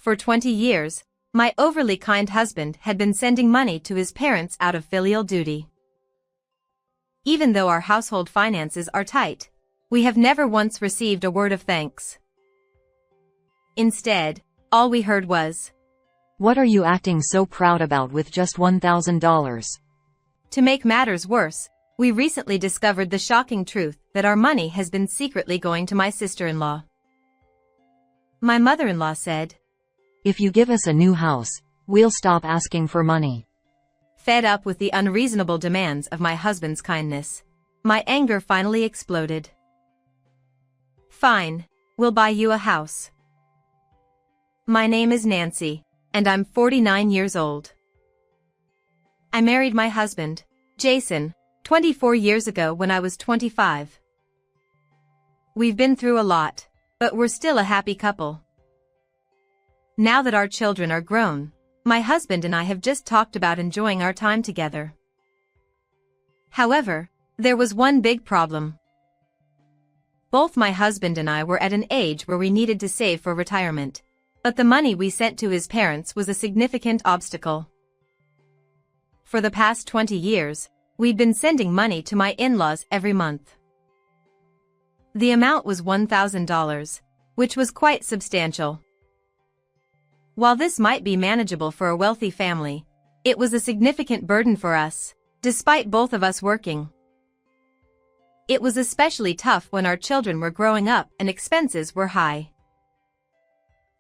For 20 years, my overly kind husband had been sending money to his parents out of filial duty. Even though our household finances are tight, we have never once received a word of thanks. Instead, all we heard was, "What are you acting so proud about with just $1,000? To make matters worse, we recently discovered the shocking truth that our money has been secretly going to my sister-in-law. My mother-in-law said, "If you give us a new house, we'll stop asking for money." Fed up with the unreasonable demands of my husband's kindness, my anger finally exploded. "Fine, we'll buy you a house. My name is Nancy, and I'm 49 years old. I married my husband, Jason, 24 years ago when I was 25. We've been through a lot, but we're still a happy couple. Now that our children are grown, my husband and I have just talked about enjoying our time together. However, there was one big problem. Both my husband and I were at an age where we needed to save for retirement, but the money we sent to his parents was a significant obstacle. For the past 20 years, we'd been sending money to my in-laws every month. The amount was $1,000, which was quite substantial. While this might be manageable for a wealthy family, it was a significant burden for us, despite both of us working. It was especially tough when our children were growing up and expenses were high.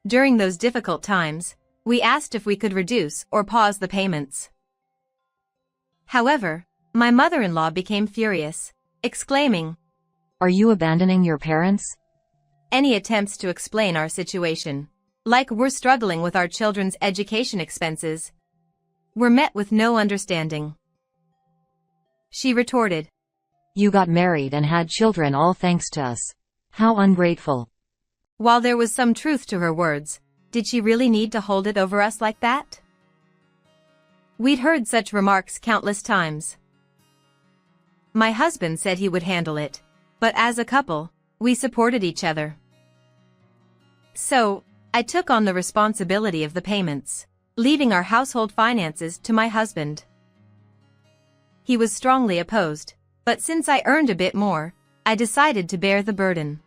During those difficult times, we asked if we could reduce or pause the payments. However, my mother-in-law became furious, exclaiming, "Are you abandoning your parents?" Any attempts to explain our situation, like we're struggling with our children's education expenses, were met with no understanding. She retorted, "You got married and had children all thanks to us. How ungrateful." While there was some truth to her words, did she really need to hold it over us like that? We'd heard such remarks countless times. My husband said he would handle it, but as a couple, we supported each other. So, I took on the responsibility of the payments, leaving our household finances to my husband. He was strongly opposed, but since I earned a bit more, I decided to bear the burden.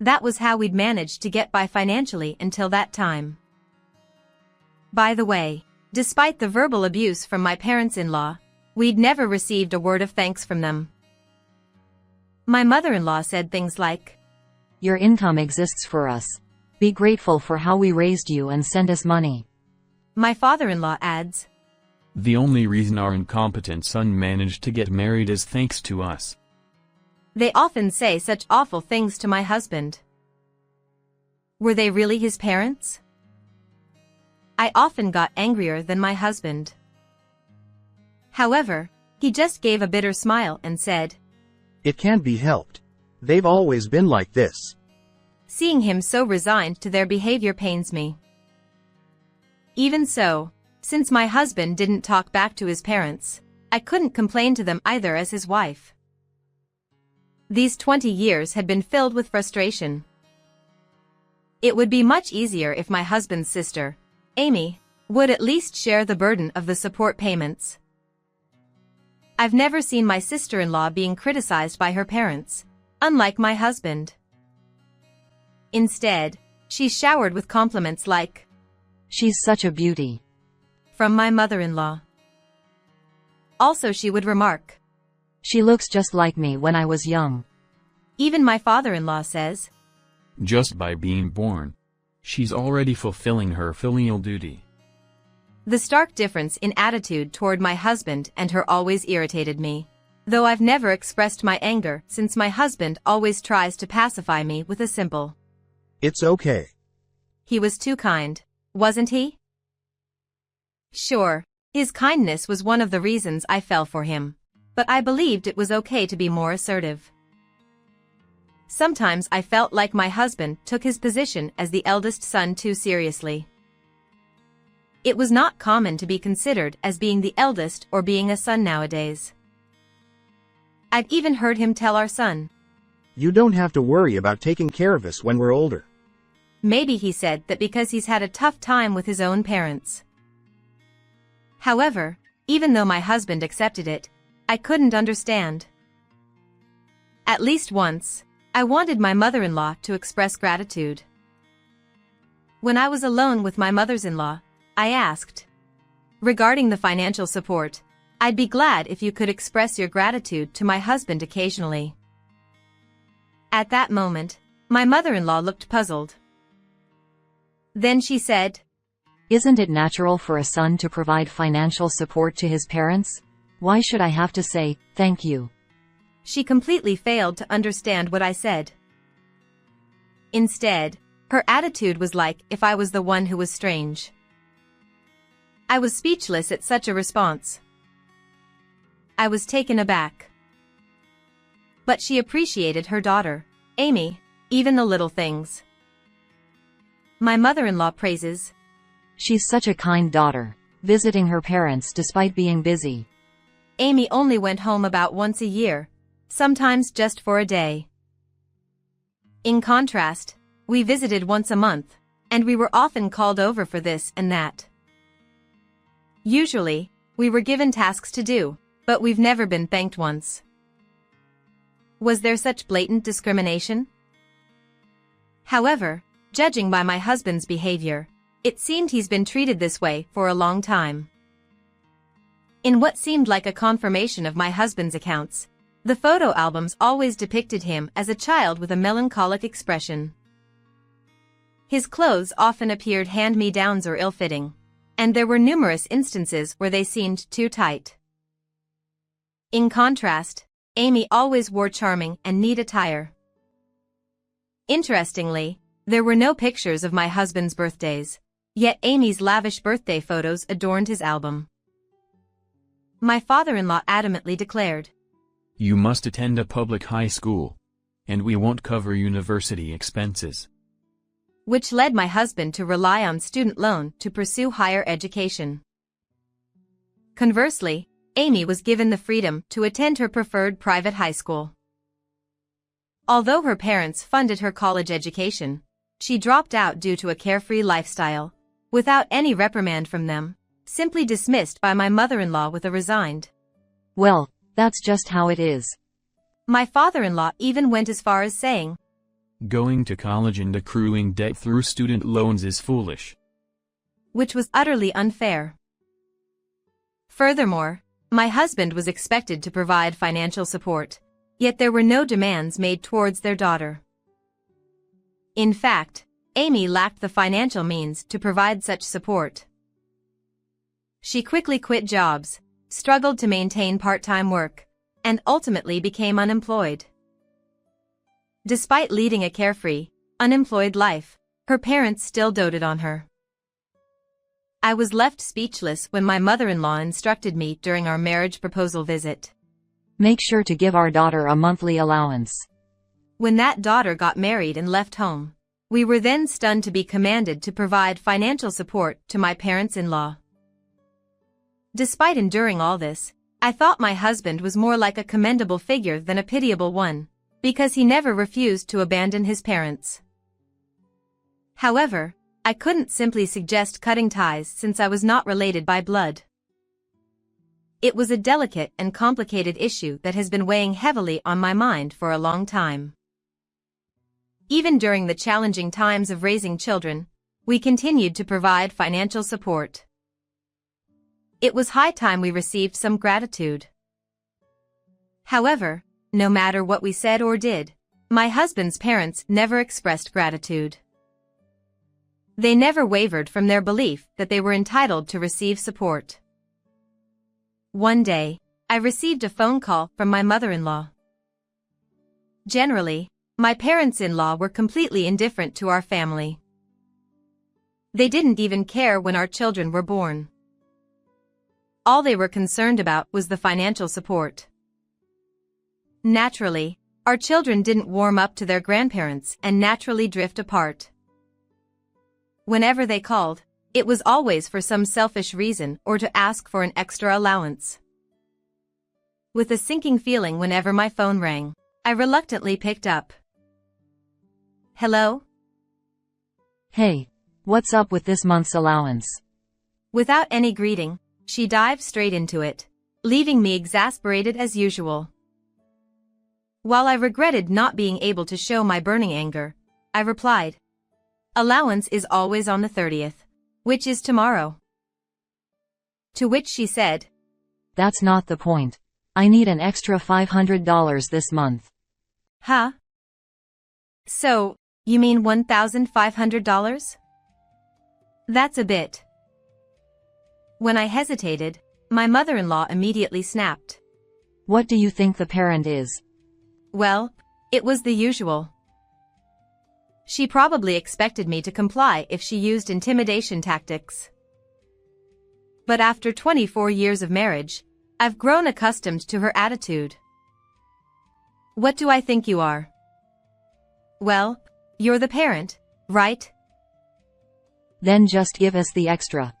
That was how we'd managed to get by financially until that time. By the way, despite the verbal abuse from my parents-in-law, we'd never received a word of thanks from them. My mother-in-law said things like, "Your income exists for us. Be grateful for how we raised you and send us money." My father-in-law adds, "The only reason our incompetent son managed to get married is thanks to us." They often say such awful things to my husband. Were they really his parents? I often got angrier than my husband. However, he just gave a bitter smile and said, "It can't be helped. They've always been like this." Seeing him so resigned to their behavior pains me. Even so, since my husband didn't talk back to his parents, I couldn't complain to them either as his wife. These 20 years had been filled with frustration. It would be much easier if my husband's sister, Amy, would at least share the burden of the support payments. I've never seen my sister-in-law being criticized by her parents, unlike my husband. Instead, she's showered with compliments like, "She's such a beauty," from my mother-in-law. Also she would remark, "She looks just like me when I was young." Even my father-in-law says, "Just by being born, she's already fulfilling her filial duty." The stark difference in attitude toward my husband and her always irritated me, though I've never expressed my anger since my husband always tries to pacify me with a simple, "It's okay." He was too kind, wasn't he? Sure, his kindness was one of the reasons I fell for him, but I believed it was okay to be more assertive. Sometimes I felt like my husband took his position as the eldest son too seriously. It was not common to be considered as being the eldest or being a son nowadays. I've even heard him tell our son, "You don't have to worry about taking care of us when we're older." Maybe he said that because he's had a tough time with his own parents. However, even though my husband accepted it, I couldn't understand. At least once, I wanted my mother-in-law to express gratitude. When I was alone with my mothers-in-law, I asked, regarding the financial support, I'd be glad if you could express your gratitude to my husband occasionally. At that moment, my mother-in-law looked puzzled. Then she said, Isn't it natural for a son to provide financial support to his parents? Why should I have to say, thank you? She completely failed to understand what I said. Instead, her attitude was like if I was the one who was strange. I was speechless at such a response. I was taken aback. But she appreciated her daughter, Amy, even the little things. My mother-in-law praises. She's such a kind daughter, visiting her parents despite being busy. Amy only went home about once a year, sometimes just for a day. In contrast, we visited once a month, and we were often called over for this and that. Usually, we were given tasks to do, but we've never been thanked once. Was there such blatant discrimination? However, judging by my husband's behavior, it seemed he's been treated this way for a long time. In what seemed like a confirmation of my husband's accounts, the photo albums always depicted him as a child with a melancholic expression. His clothes often appeared hand-me-downs or ill-fitting, and there were numerous instances where they seemed too tight. In contrast, Amy always wore charming and neat attire. Interestingly, there were no pictures of my husband's birthdays, yet Amy's lavish birthday photos adorned his album. My father-in-law adamantly declared, You must attend a public high school, and we won't cover university expenses. Which led my husband to rely on student loan to pursue higher education. Conversely, Amy was given the freedom to attend her preferred private high school. Although her parents funded her college education, she dropped out due to a carefree lifestyle, without any reprimand from them, simply dismissed by my mother-in-law with a resigned, Well, that's just how it is. My father-in-law even went as far as saying, Going to college and accruing debt through student loans is foolish. Which was utterly unfair. Furthermore, my husband was expected to provide financial support, yet there were no demands made towards their daughter. In fact, Amy lacked the financial means to provide such support. She quickly quit jobs, struggled to maintain part-time work, and ultimately became unemployed. Despite leading a carefree, unemployed life, her parents still doted on her. I was left speechless when my mother-in-law instructed me during our marriage proposal visit. Make sure to give our daughter a monthly allowance. When that daughter got married and left home, we were then stunned to be commanded to provide financial support to my parents-in-law. Despite enduring all this, I thought my husband was more like a commendable figure than a pitiable one, because he never refused to abandon his parents. However, I couldn't simply suggest cutting ties since I was not related by blood. It was a delicate and complicated issue that has been weighing heavily on my mind for a long time. Even during the challenging times of raising children, we continued to provide financial support. It was high time we received some gratitude. However, no matter what we said or did, my husband's parents never expressed gratitude. They never wavered from their belief that they were entitled to receive support. One day, I received a phone call from my mother-in-law. Generally, my parents-in-law were completely indifferent to our family. They didn't even care when our children were born. All they were concerned about was the financial support. Naturally, our children didn't warm up to their grandparents and naturally drift apart. Whenever they called, it was always for some selfish reason or to ask for an extra allowance. With a sinking feeling whenever my phone rang, I reluctantly picked up. Hello? Hey, what's up with this month's allowance? Without any greeting, she dived straight into it, leaving me exasperated as usual. While I regretted not being able to show my burning anger, I replied, "Allowance is always on the 30th, which is tomorrow." To which she said, That's not the point. I need an extra $500 this month. "Huh? So, you mean $1,500? That's a bit." When I hesitated, my mother-in-law immediately snapped. What do you think the parent is? Well, it was the usual. She probably expected me to comply if she used intimidation tactics. But after 24 years of marriage, I've grown accustomed to her attitude. What do I think you are? Well, you're the parent, right? Then just give us the extra.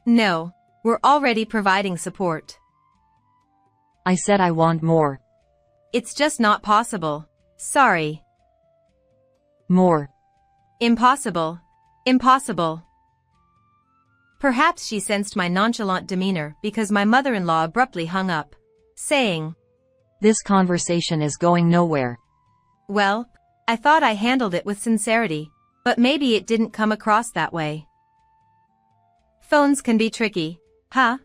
No, we're already providing support. I said I want more. It's just not possible. Sorry. More. Impossible. Impossible. Perhaps she sensed my nonchalant demeanor because my mother-in-law abruptly hung up, saying, This conversation is going nowhere. "Well, I thought I handled it with sincerity, but maybe it didn't come across that way." Phones can be tricky, huh?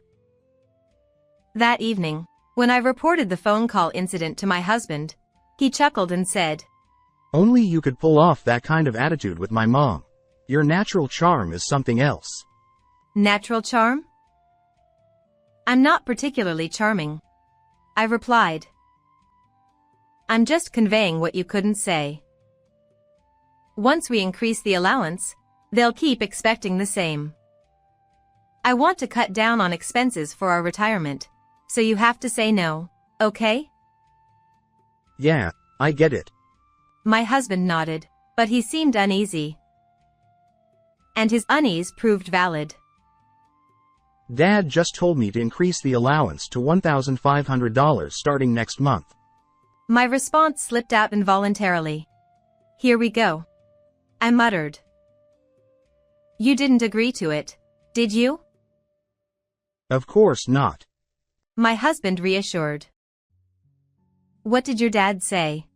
That evening, when I reported the phone call incident to my husband, he chuckled and said, Only you could pull off that kind of attitude with my mom. Your natural charm is something else. "Natural charm? I'm not particularly charming," I replied. "I'm just conveying what you couldn't say. Once we increase the allowance, they'll keep expecting the same. I want to cut down on expenses for our retirement, so you have to say no, okay?" Yeah, I get it. My husband nodded, but he seemed uneasy. And his unease proved valid. Dad just told me to increase the allowance to $1,500 starting next month. My response slipped out involuntarily. "Here we go," I muttered. "You didn't agree to it, did you?" Of course not. My husband reassured. "What did your dad say?"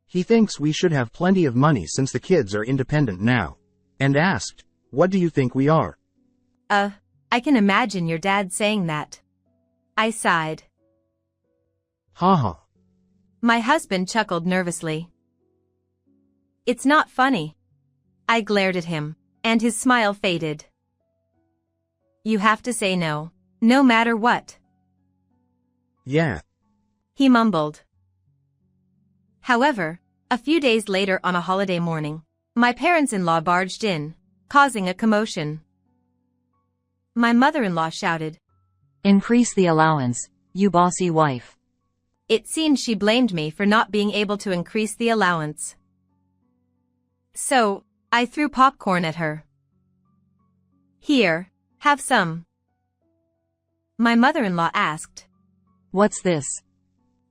He thinks we should have plenty of money since the kids are independent now. And asked, what do you think we are? I can imagine your dad saying that. I sighed. Haha. My husband chuckled nervously. "It's not funny." I glared at him, and his smile faded. "You have to say no, no matter what." Yeah. He mumbled. However, a few days later on a holiday morning, my parents-in-law barged in, causing a commotion. My mother-in-law shouted, Increase the allowance, you bossy wife. It seemed she blamed me for not being able to increase the allowance. So, I threw popcorn at her. "Here, have some." My mother-in-law asked, What's this?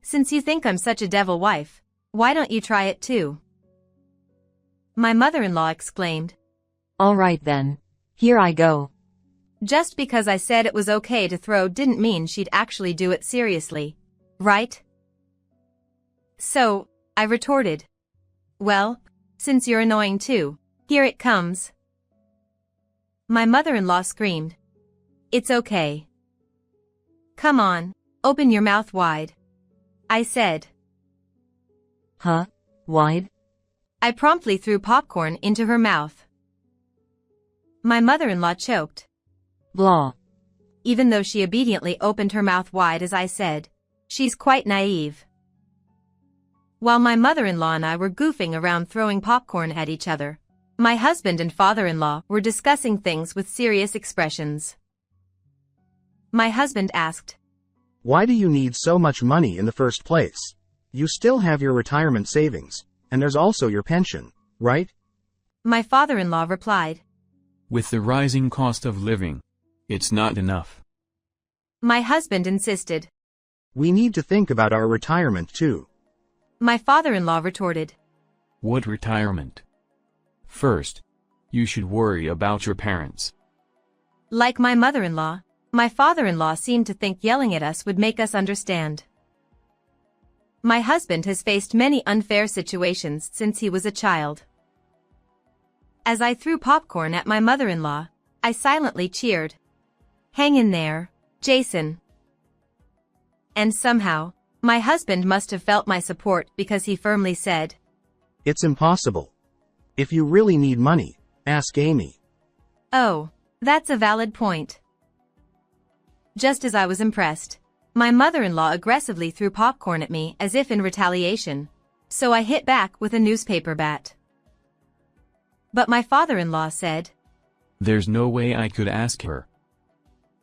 "Since you think I'm such a devil wife, why don't you try it too?" My mother-in-law exclaimed, All right then. Here I go. "Just because I said it was okay to throw didn't mean she'd actually do it seriously, right?" So, I retorted, "Well, since you're annoying too, here it comes." My mother-in-law screamed, "It's okay. Come on, open your mouth wide," I said. Huh? Wide? I promptly threw popcorn into her mouth. My mother-in-law choked. Blah. Even though she obediently opened her mouth wide as I said, she's quite naive. While my mother-in-law and I were goofing around throwing popcorn at each other, my husband and father-in-law were discussing things with serious expressions. My husband asked, Why do you need so much money in the first place? You still have your retirement savings, and there's also your pension, right? My father-in-law replied, With the rising cost of living, it's not enough. My husband insisted. We need to think about our retirement too. My father-in-law retorted, What retirement? First, you should worry about your parents. Like my mother-in-law, my father-in-law seemed to think yelling at us would make us understand. My husband has faced many unfair situations since he was a child. As I threw popcorn at my mother-in-law, I silently cheered. "Hang in there, Jason." And somehow, my husband must have felt my support because he firmly said, It's impossible. If you really need money, ask Amy. "Oh, that's a valid point." Just as I was impressed, my mother-in-law aggressively threw popcorn at me as if in retaliation, so I hit back with a newspaper bat. But my father-in-law said, "There's no way I could ask her."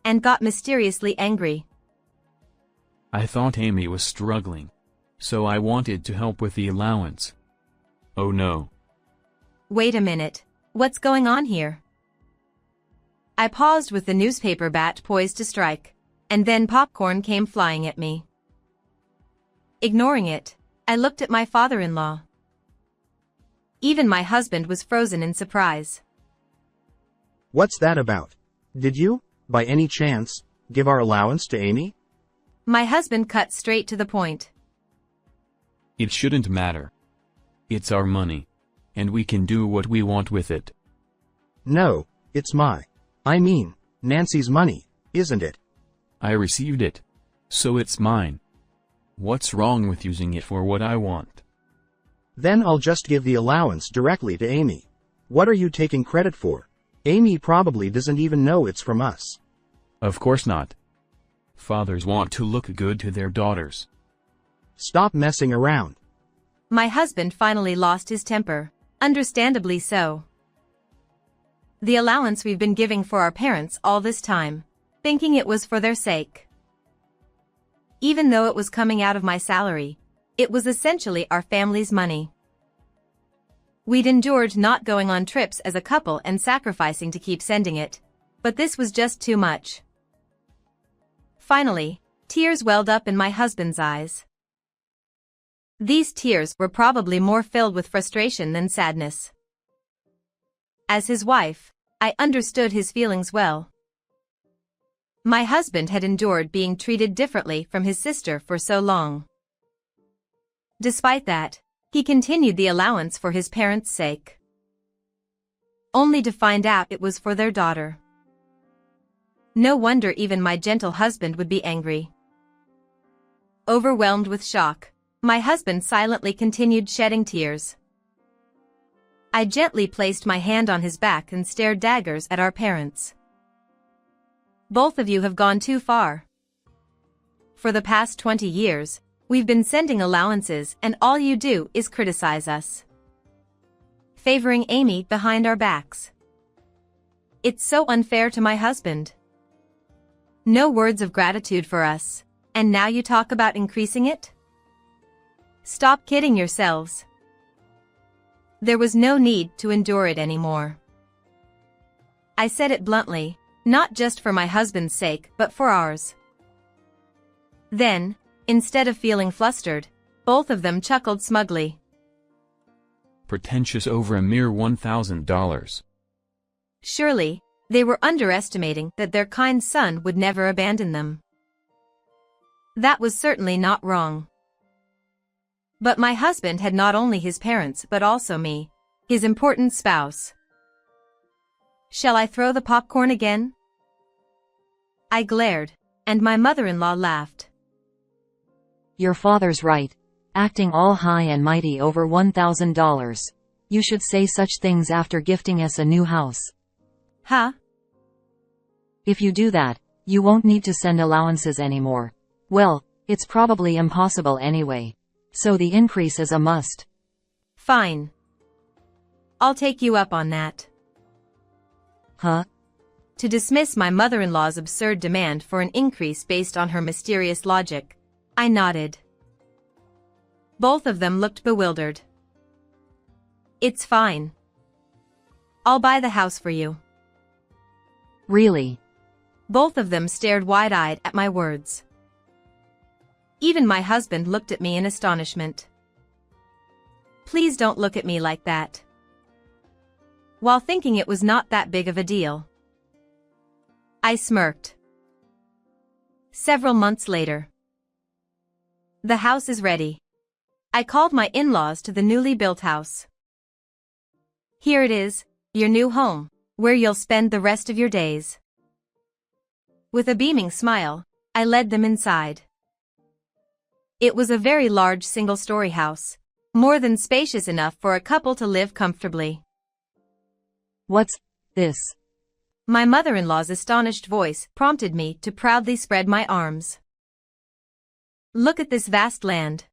and got mysteriously angry. I thought Amy was struggling, so I wanted to help with the allowance. Oh no. Wait a minute, what's going on here? I paused with the newspaper bat poised to strike, and then popcorn came flying at me. Ignoring it, I looked at my father-in-law. Even my husband was frozen in surprise. What's that about? Did you, by any chance, give our allowance to Amy? My husband cut straight to the point. It shouldn't matter. It's our money, and we can do what we want with it. No, it's Nancy's money, isn't it? I received it, so it's mine. What's wrong with using it for what I want? Then I'll just give the allowance directly to Amy. What are you taking credit for? Amy probably doesn't even know it's from us. Of course not. Fathers want to look good to their daughters. Stop messing around. My husband finally lost his temper, understandably so. The allowance we've been giving for our parents all this time, thinking it was for their sake. Even though it was coming out of my salary, it was essentially our family's money. We'd endured not going on trips as a couple and sacrificing to keep sending it, but this was just too much. Finally, tears welled up in my husband's eyes. These tears were probably more filled with frustration than sadness. As his wife, I understood his feelings well. My husband had endured being treated differently from his sister for so long. Despite that, he continued the allowance for his parents' sake. Only to find out it was for their daughter. No wonder even my gentle husband would be angry. Overwhelmed with shock, my husband silently continued shedding tears. I gently placed my hand on his back and stared daggers at our parents. Both of you have gone too far. For the past 20 years, we've been sending allowances and all you do is criticize us. Favoring Amy behind our backs. It's so unfair to my husband. No words of gratitude for us, and now you talk about increasing it? Stop kidding yourselves. There was no need to endure it anymore. I said it bluntly, not just for my husband's sake but for ours. Then, instead of feeling flustered, both of them chuckled smugly. Pretentious over a mere $1,000. Surely, they were underestimating that their kind son would never abandon them. That was certainly not wrong. But my husband had not only his parents but also me, his important spouse. Shall I throw the popcorn again? I glared, and my mother-in-law laughed. Your father's right. Acting all high and mighty over $1,000. You should say such things after gifting us a new house. Huh? If you do that, you won't need to send allowances anymore. Well, it's probably impossible anyway. So the increase is a must. Fine. I'll take you up on that. Huh? To dismiss my mother-in-law's absurd demand for an increase based on her mysterious logic, I nodded. Both of them looked bewildered. It's fine. I'll buy the house for you. Really? Both of them stared wide-eyed at my words. Even my husband looked at me in astonishment. Please don't look at me like that. while thinking it was not that big of a deal. I smirked. Several months later. The house is ready. I called my in-laws to the newly built house. Here it is, your new home, where you'll spend the rest of your days. With a beaming smile, I led them inside. It was a very large single-story house, more than spacious enough for a couple to live comfortably. What's this? My mother-in-law's astonished voice prompted me to proudly spread my arms. Look at this vast land.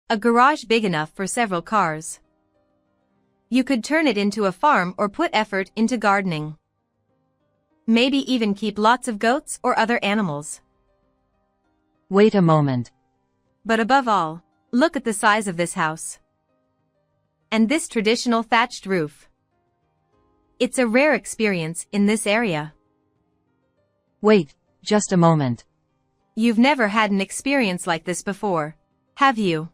A garage big enough for several cars. You could turn it into a farm or put effort into gardening. Maybe even keep lots of goats or other animals. Wait a moment. But above all, look at the size of this house. And this traditional thatched roof. It's a rare experience in this area. Wait, just a moment. You've never had an experience like this before, have you?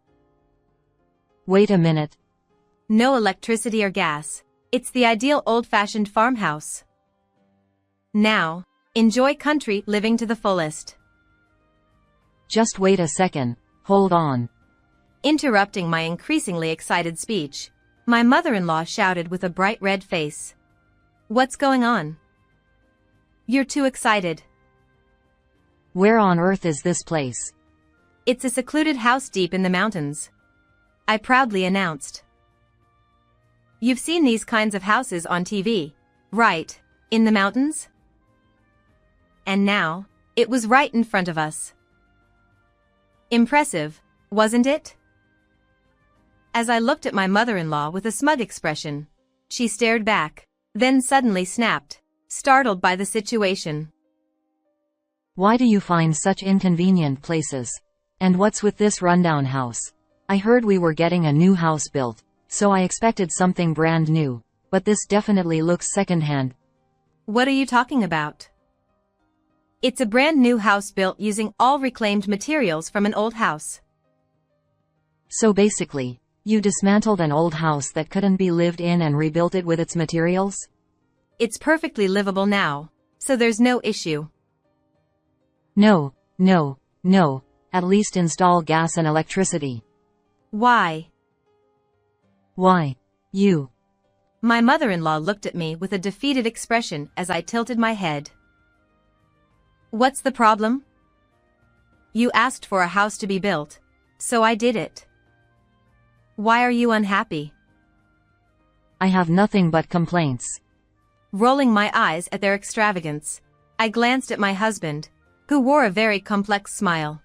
Wait a minute. No electricity or gas. It's the ideal old-fashioned farmhouse. Now, enjoy country living to the fullest. Just wait a second, hold on. Interrupting my increasingly excited speech, my mother-in-law shouted with a bright red face. What's going on? You're too excited. Where on earth is this place? It's a secluded house deep in the mountains, I proudly announced. You've seen these kinds of houses on TV, right, in the mountains? And now, it was right in front of us. Impressive, wasn't it? As I looked at my mother-in-law with a smug expression, she stared back, then suddenly snapped, startled by the situation. Why do you find such inconvenient places? And what's with this rundown house? I heard we were getting a new house built, so I expected something brand new, but this definitely looks secondhand. What are you talking about? It's a brand new house built using all reclaimed materials from an old house. So basically, you dismantled an old house that couldn't be lived in and rebuilt it with its materials? It's perfectly livable now, so there's no issue. No, at least install gas and electricity. Why? Why? You. My mother-in-law looked at me with a defeated expression as I tilted my head. What's the problem? You asked for a house to be built, so I did it. Why are you unhappy? I have nothing but complaints. Rolling my eyes at their extravagance, I glanced at my husband, who wore a very complex smile.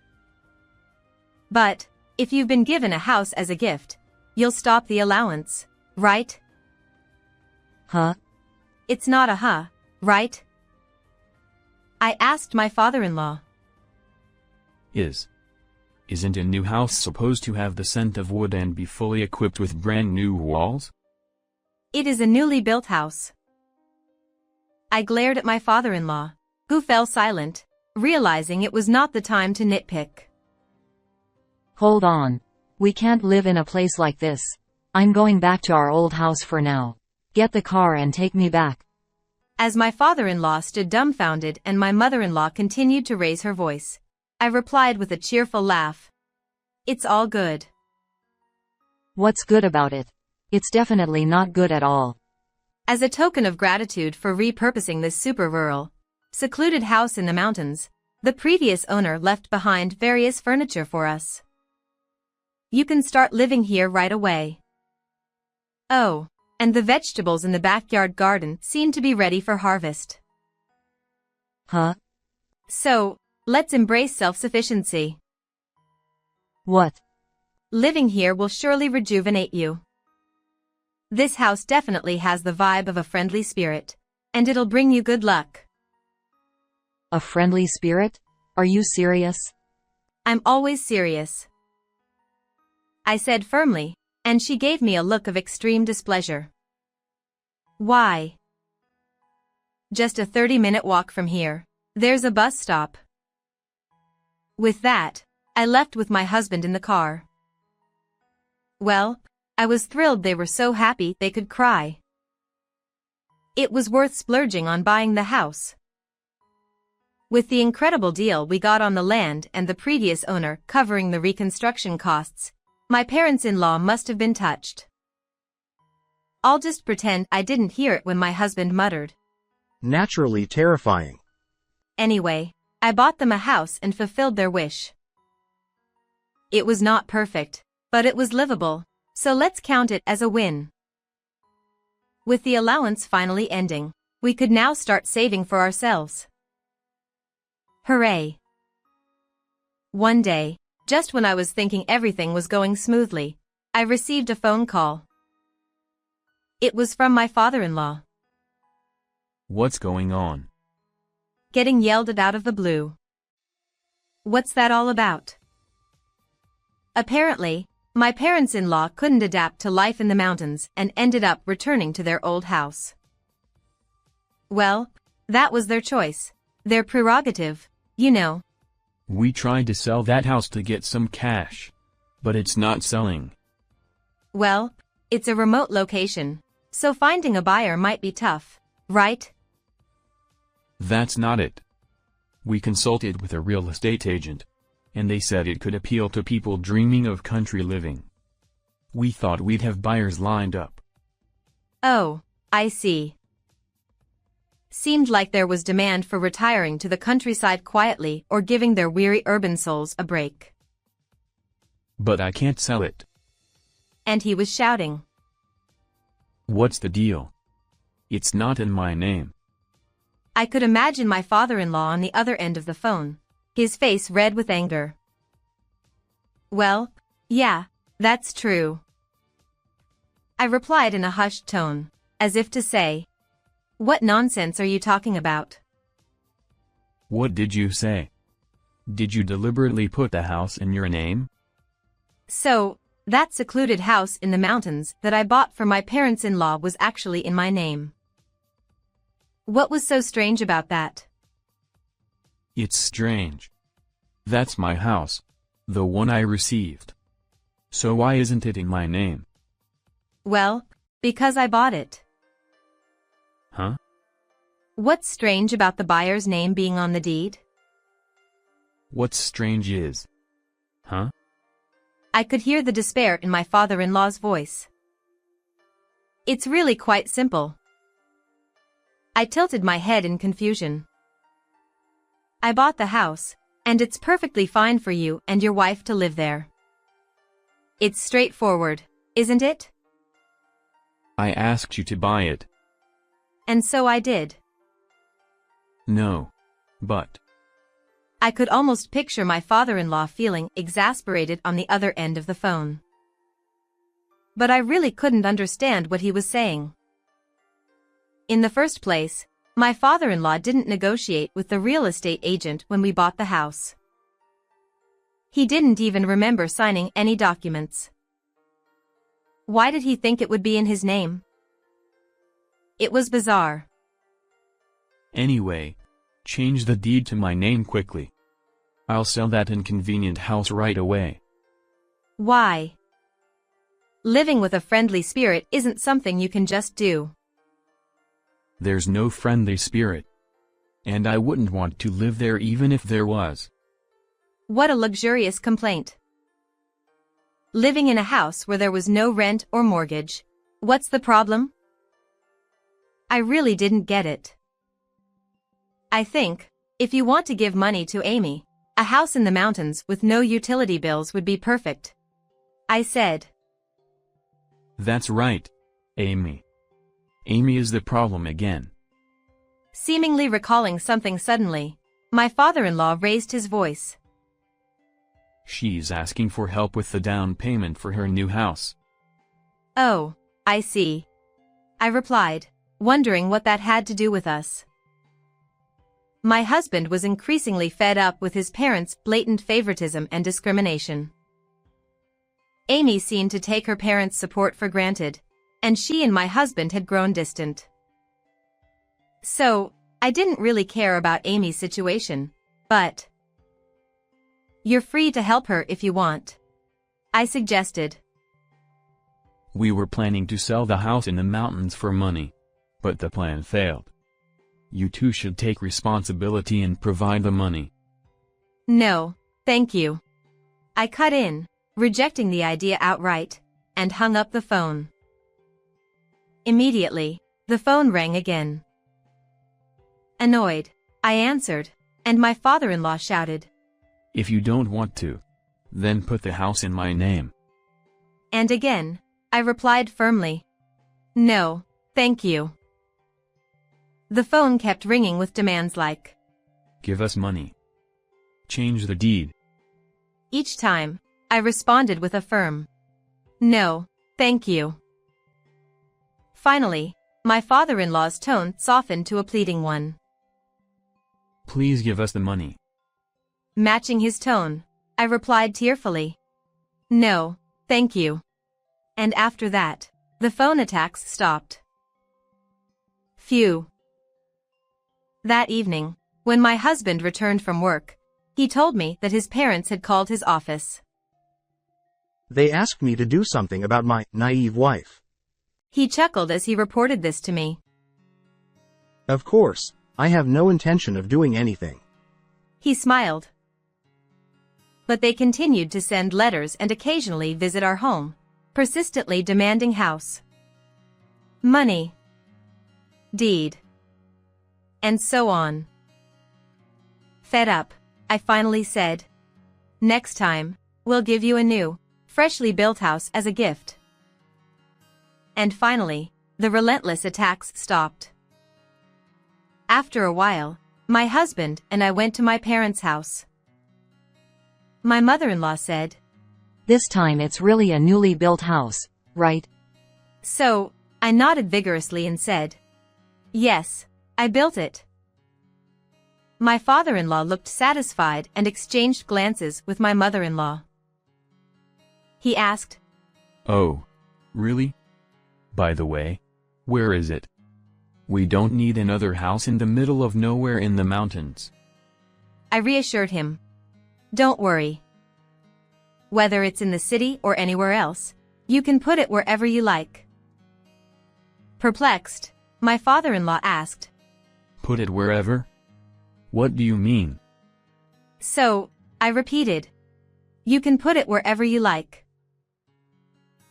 But, if you've been given a house as a gift, you'll stop the allowance, right? Huh? It's not a huh, right? I asked my father-in-law. Isn't a new house supposed to have the scent of wood and be fully equipped with brand new walls? It is a newly built house. I glared at my father-in-law, who fell silent, realizing it was not the time to nitpick. Hold on. We can't live in a place like this. I'm going back to our old house for now. Get the car and take me back. As my father-in-law stood dumbfounded and my mother-in-law continued to raise her voice, I replied with a cheerful laugh. It's all good. What's good about it? It's definitely not good at all. As a token of gratitude for repurposing this super rural, secluded house in the mountains, the previous owner left behind various furniture for us. You can start living here right away. Oh, and the vegetables in the backyard garden seem to be ready for harvest. Huh? So, let's embrace self-sufficiency. What? Living here will surely rejuvenate you. This house definitely has the vibe of a friendly spirit, and it'll bring you good luck. A friendly spirit? Are you serious? I'm always serious, I said firmly, and she gave me a look of extreme displeasure. Why? Just a 30-minute walk from here. There's a bus stop. With that, I left with my husband in the car. Well, I was thrilled they were so happy they could cry. It was worth splurging on buying the house. With the incredible deal we got on the land and the previous owner covering the reconstruction costs, my parents-in-law must have been touched. I'll just pretend I didn't hear it when my husband muttered. Naturally terrifying. Anyway, I bought them a house and fulfilled their wish. It was not perfect, but it was livable, so let's count it as a win. With the allowance finally ending, we could now start saving for ourselves. Hooray! One day, just when I was thinking everything was going smoothly, I received a phone call. It was from my father-in-law. What's going on? Getting yelled at out of the blue. What's that all about? Apparently, my parents-in-law couldn't adapt to life in the mountains and ended up returning to their old house. Well, that was their choice, their prerogative, you know. We tried to sell that house to get some cash, but it's not selling. Well, it's a remote location, so finding a buyer might be tough, right? That's not it. We consulted with a real estate agent, and they said it could appeal to people dreaming of country living. We thought we'd have buyers lined up. Oh, I see. Seemed like there was demand for retiring to the countryside quietly or giving their weary urban souls a break. But I can't sell it. And he was shouting. What's the deal? It's not in my name. I could imagine my father-in-law on the other end of the phone, his face red with anger. Well, yeah, that's true. I replied in a hushed tone, as if to say, what nonsense are you talking about? What did you say? Did you deliberately put the house in your name? So, that secluded house in the mountains that I bought for my parents-in-law was actually in my name. What was so strange about that? It's strange. That's my house, the one I received. So why isn't it in my name? Well, because I bought it. Huh? What's strange about the buyer's name being on the deed? What's strange is... Huh? I could hear the despair in my father-in-law's voice. It's really quite simple. I tilted my head in confusion. I bought the house, and it's perfectly fine for you and your wife to live there. It's straightforward, isn't it? I asked you to buy it. And so I did. No. But... I could almost picture my father-in-law feeling exasperated on the other end of the phone. But I really couldn't understand what he was saying. In the first place, my father-in-law didn't negotiate with the real estate agent when we bought the house. He didn't even remember signing any documents. Why did he think it would be in his name? It was bizarre. Anyway, change the deed to my name quickly. I'll sell that inconvenient house right away. Why? Living with a friendly spirit isn't something you can just do. There's no friendly spirit. And I wouldn't want to live there even if there was. What a luxurious complaint. Living in a house where there was no rent or mortgage. What's the problem? I really didn't get it. I think, if you want to give money to Amy, a house in the mountains with no utility bills would be perfect. I said. That's right, Amy. Amy is the problem again. Seemingly recalling something suddenly, my father-in-law raised his voice. She's asking for help with the down payment for her new house. Oh, I see. I replied, wondering what that had to do with us. My husband was increasingly fed up with his parents' blatant favoritism and discrimination. Amy seemed to take her parents' support for granted, and she and my husband had grown distant. So, I didn't really care about Amy's situation, but... You're free to help her if you want, I suggested. We were planning to sell the house in the mountains for money. But the plan failed. You two should take responsibility and provide the money. No, thank you. I cut in, rejecting the idea outright, and hung up the phone. Immediately, the phone rang again. Annoyed, I answered, and my father-in-law shouted, If you don't want to, then put the house in my name. And again, I replied firmly, No, thank you. The phone kept ringing with demands like, Give us money. Change the deed. Each time, I responded with a firm, No, thank you. Finally, my father-in-law's tone softened to a pleading one. Please give us the money. Matching his tone, I replied tearfully, No, thank you. And after that, the phone attacks stopped. Phew. That evening, when my husband returned from work, he told me that his parents had called his office. They asked me to do something about my naive wife. He chuckled as he reported this to me. Of course, I have no intention of doing anything. He smiled. But they continued to send letters and occasionally visit our home, persistently demanding house, money, deed, and so on. Fed up, I finally said, Next time, we'll give you a new, freshly built house as a gift. And finally, the relentless attacks stopped. After a while, my husband and I went to my parents' house. My mother-in-law said, This time it's really a newly built house, right? So, I nodded vigorously and said, Yes, I built it. My father-in-law looked satisfied and exchanged glances with my mother-in-law. He asked, Oh, really? By the way, where is it? We don't need another house in the middle of nowhere in the mountains. I reassured him, Don't worry. Whether it's in the city or anywhere else, you can put it wherever you like. Perplexed, my father-in-law asked, Put it wherever? What do you mean? So, I repeated, You can put it wherever you like.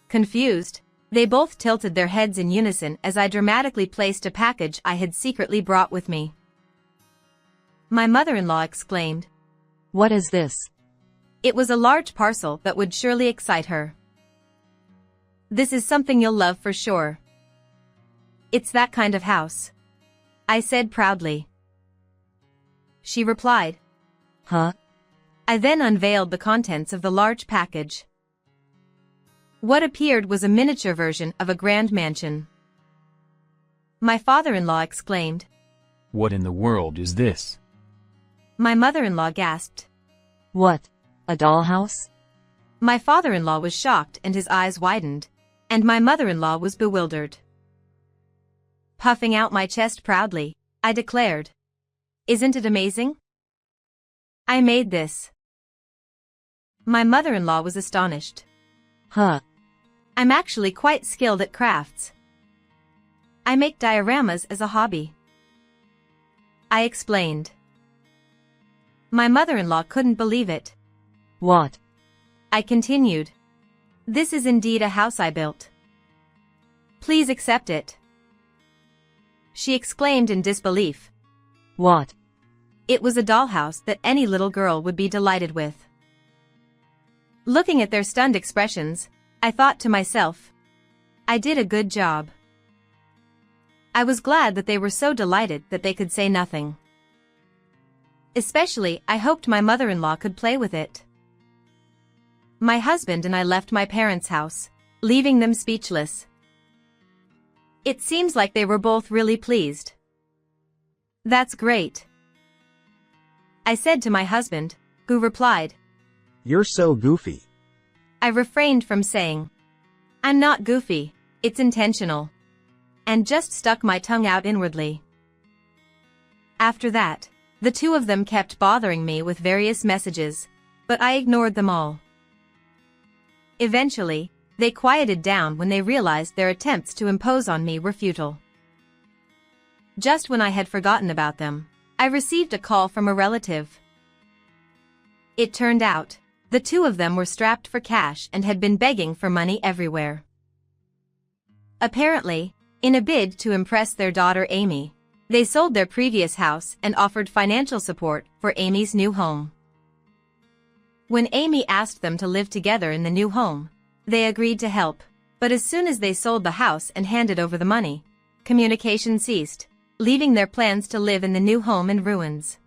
Confused, they both tilted their heads in unison as I dramatically placed a package I had secretly brought with me. My mother-in-law exclaimed, What is this? It was a large parcel that would surely excite her. This is something you'll love for sure. It's that kind of house, I said proudly. She replied, Huh? I then unveiled the contents of the large package. What appeared was a miniature version of a grand mansion. My father-in-law exclaimed, What in the world is this? My mother-in-law gasped. What? A dollhouse? My father-in-law was shocked and his eyes widened, and my mother-in-law was bewildered. Puffing out my chest proudly, I declared, Isn't it amazing? I made this. My mother-in-law was astonished. Huh? I'm actually quite skilled at crafts. I make dioramas as a hobby, I explained. My mother-in-law couldn't believe it. What? I continued. This is indeed a house I built. Please accept it. She exclaimed in disbelief. What? It was a dollhouse that any little girl would be delighted with. Looking at their stunned expressions, I thought to myself, I did a good job. I was glad that they were so delighted that they could say nothing. Especially, I hoped my mother-in-law could play with it. My husband and I left my parents' house, leaving them speechless. It seems like they were both really pleased. That's great, I said to my husband, who replied, You're so goofy. I refrained from saying, I'm not goofy, it's intentional, and just stuck my tongue out inwardly. After that, the two of them kept bothering me with various messages, but I ignored them all. Eventually, they quieted down when they realized their attempts to impose on me were futile. Just when I had forgotten about them, I received a call from a relative. It turned out, the two of them were strapped for cash and had been begging for money everywhere. Apparently, in a bid to impress their daughter Amy, they sold their previous house and offered financial support for Amy's new home. When Amy asked them to live together in the new home, they agreed to help, but as soon as they sold the house and handed over the money, communication ceased, leaving their plans to live in the new home in ruins.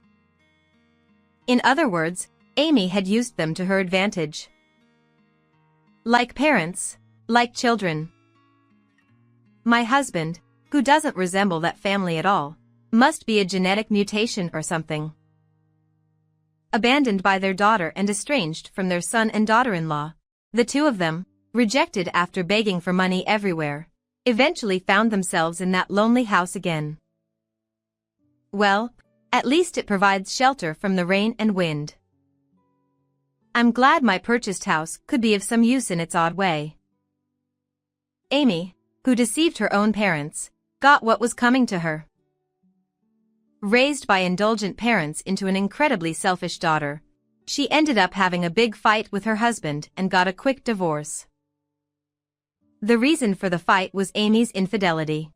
In other words, Amy had used them to her advantage. Like parents, like children. My husband, who doesn't resemble that family at all, must be a genetic mutation or something. Abandoned by their daughter and estranged from their son and daughter-in-law, the two of them, rejected after begging for money everywhere, eventually found themselves in that lonely house again. Well, at least it provides shelter from the rain and wind. I'm glad my purchased house could be of some use in its odd way. Amy, who deceived her own parents, got what was coming to her. Raised by indulgent parents into an incredibly selfish daughter, she ended up having a big fight with her husband and got a quick divorce. The reason for the fight was Amy's infidelity.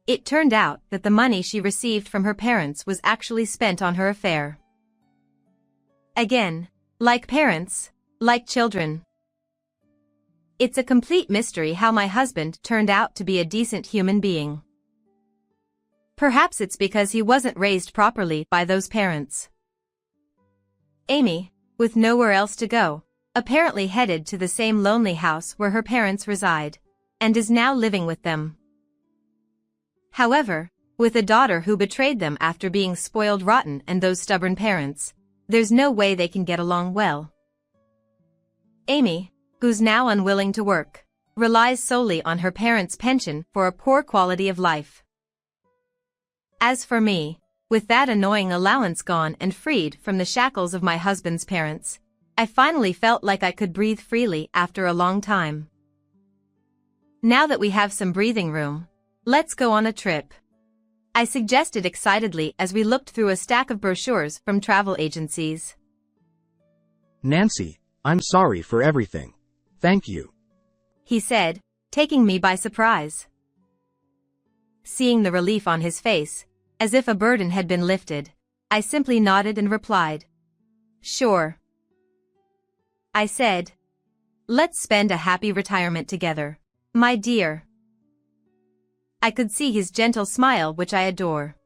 It turned out that the money she received from her parents was actually spent on her affair. Again, like parents, like children. It's a complete mystery how my husband turned out to be a decent human being. Perhaps it's because he wasn't raised properly by those parents. Amy, with nowhere else to go, apparently headed to the same lonely house where her parents reside, and is now living with them. However, with a daughter who betrayed them after being spoiled rotten and those stubborn parents, there's no way they can get along well. Amy, who's now unwilling to work, relies solely on her parents' pension for a poor quality of life. As for me, with that annoying allowance gone and freed from the shackles of my husband's parents, I finally felt like I could breathe freely after a long time. Now that we have some breathing room, let's go on a trip, I suggested excitedly as we looked through a stack of brochures from travel agencies. Nancy, I'm sorry for everything. Thank you. He said, taking me by surprise. Seeing the relief on his face, as if a burden had been lifted, I simply nodded and replied, "Sure." I said, "Let's spend a happy retirement together, my dear." I could see his gentle smile, which I adore.